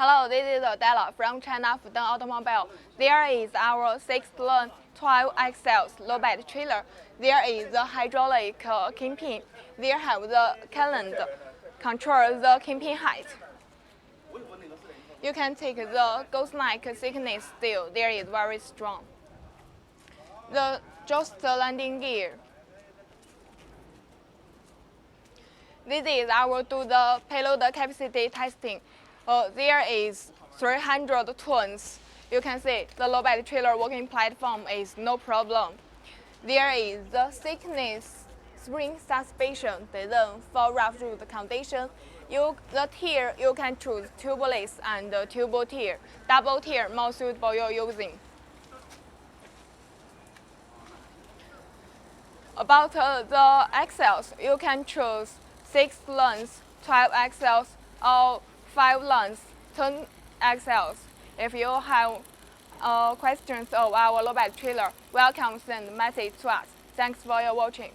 Hello, this is Adela from China Fudeng Automobile. There is our 6-lane 12 axles low-bed trailer. There is the hydraulic kingpin. There have the calendar control the kingpin height. You can take the ghost-like thickness steel. There is very strong. The just landing gear. This is our do the payload capacity testing. There is 300 tons. You can see the low-bed trailer working platform is no problem. There is the thickness spring suspension designed for rough road condition. The tier you can choose tubeless and tube tier. Double tier more suitable you're using. About the axles, you can choose 6 lanes, 12 axles, or 5 lanes, 10 axles. If you have questions of our low-bed trailer, welcome send message to us. Thanks for your watching.